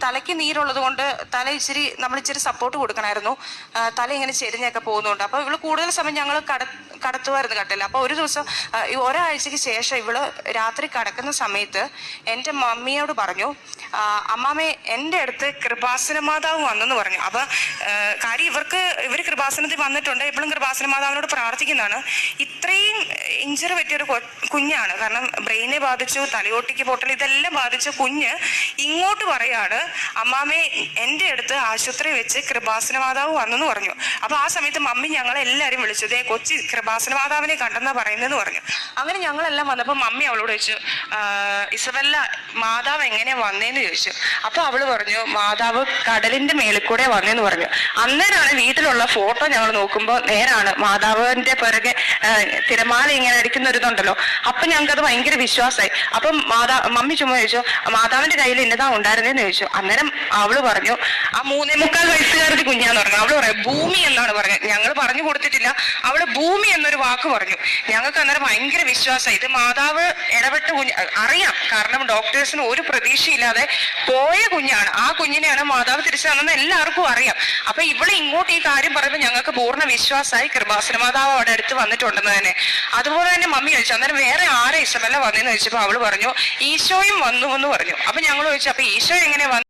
തലയ്ക്ക് നീരുള്ളത് കൊണ്ട് തല നമ്മൾ ഇച്ചിരി സപ്പോർട്ട് കൊടുക്കണമായിരുന്നു. തല ഇങ്ങനെ ചെരിഞ്ഞൊക്കെ പോകുന്നുണ്ട്. അപ്പോൾ ഇവള് കൂടുതൽ സമയം ഞങ്ങൾ കടത്തുമായിരുന്നു കട്ടില്ല. അപ്പോൾ ഒരു ദിവസം ഒരാഴ്ചക്ക് ശേഷം ഇവള് രാത്രി കിടക്കുന്ന സമയത്ത് എൻ്റെ മമ്മിയോട് പറഞ്ഞു, അമ്മാമ്മേ എൻ്റെ അടുത്ത് കൃപാസന മാതാവ് വന്നെന്ന് പറഞ്ഞു. അപ്പൊ കാര്യം ഇവർ കൃപാസനത്തിൽ വന്നിട്ടുണ്ട്, ഇപ്പോഴും കൃപാസന മാതാവിനോട് പ്രാർത്ഥിക്കുന്നതാണ്. ഇത്രയും ഇഞ്ചറി പറ്റിയൊരു കുഞ്ഞാണ്, കാരണം ബ്രെയിനെ ബാധിച്ചു, തലയോട്ടിക്ക് പൊട്ടൽ, ഇതെല്ലാം ബാധിച്ച കുഞ്ഞ് ഇങ്ങോട്ട് പറയാണ്, അമ്മാമ്മേ എൻ്റെ അടുത്ത് ആശുപത്രി വെച്ച് കൃപാസന മാതാവ് വന്നെന്ന് പറഞ്ഞു. അപ്പൊ ആ സമയത്ത് മമ്മി ഞങ്ങളെല്ലാവരും വിളിച്ചു, ദേ കൊച്ചി കൃപാസന മാതാവിനെ കണ്ടെന്നാ പറയുന്നതെന്ന് പറഞ്ഞു. അങ്ങനെ ഞങ്ങളെല്ലാം വന്നപ്പോൾ മമ്മി അവളോട് ചോദിച്ചു, ഇസബെല്ല മാതാവ് എങ്ങനെയാ വന്നേന്ന് ചോദിച്ചു. അപ്പൊ അവള് പറഞ്ഞു, മാതാവ് കടലിന്റെ മേളിൽ കൂടെ വന്നെന്ന് പറഞ്ഞു. അന്നേരമാണ് വീട്ടിലുള്ള ഫോട്ടോ ഞങ്ങൾ നോക്കുമ്പോൾ നേരാണ് മാതാവിന്റെ പിറകെ തിരമാല ഇങ്ങനെ അടിക്കുന്ന ഒരിതുണ്ടല്ലോ. അപ്പൊ ഞങ്ങൾക്ക് അത് ഭയങ്കര വിശ്വാസമായി. അപ്പം മമ്മി ചുമ്മാ ചോദിച്ചു, മാതാവിന്റെ കയ്യിൽ എന്നതാ ഉണ്ടായിരുന്നേന്ന് ചോദിച്ചു. അന്നേരം അവള് പറഞ്ഞു, ആ 3.25 വയസ്സുകാരുടെ കുഞ്ഞാന്ന് പറഞ്ഞു. അവള് പറയാം ഭൂമി എന്നാണ് പറഞ്ഞത്. ഞങ്ങൾ പറഞ്ഞു കൊടുത്തിട്ടില്ല, അവള് ഭൂമി എന്നൊരു വാക്ക് പറഞ്ഞു. ഞങ്ങൾക്ക് അന്നേരം ഭയങ്കര വിശ്വാസമായി, ഇത് മാതാവ് ഇടപെട്ട കുഞ്ഞ്. അറിയാം, കാരണം ഡോക്ടേഴ്സിന് ഒരു പ്രതീക്ഷയില്ലാതെ പോയ കുഞ്ഞാണ്. ആ കുഞ്ഞിനെയാണ് മാതാവ് തിരിച്ചു തന്നെന്ന് എല്ലാവർക്കും അറിയാം. അപ്പൊ ഇവിടെ ഇങ്ങോട്ട് ഈ കാര്യം പറയുമ്പോൾ ഞങ്ങൾക്ക് പൂർണ്ണ വിശ്വാസമായി കൃപാസന മാതാവ് അവിടെ അടുത്ത് വന്നിട്ടുണ്ടെന്ന് തന്നെ. അതുപോലെ തന്നെ മമ്മി ചോദിച്ചു, അന്നേരം വേറെ ആരെ ഇസബെല്ല വന്നെന്ന് ചോദിച്ചപ്പോൾ അവള് പറഞ്ഞു, ഈശോയും വന്നു എന്ന് പറഞ്ഞു. അപ്പൊ ഞങ്ങൾ ചോദിച്ചു, അപ്പൊ ഈശോ എങ്ങനെ വന്നു?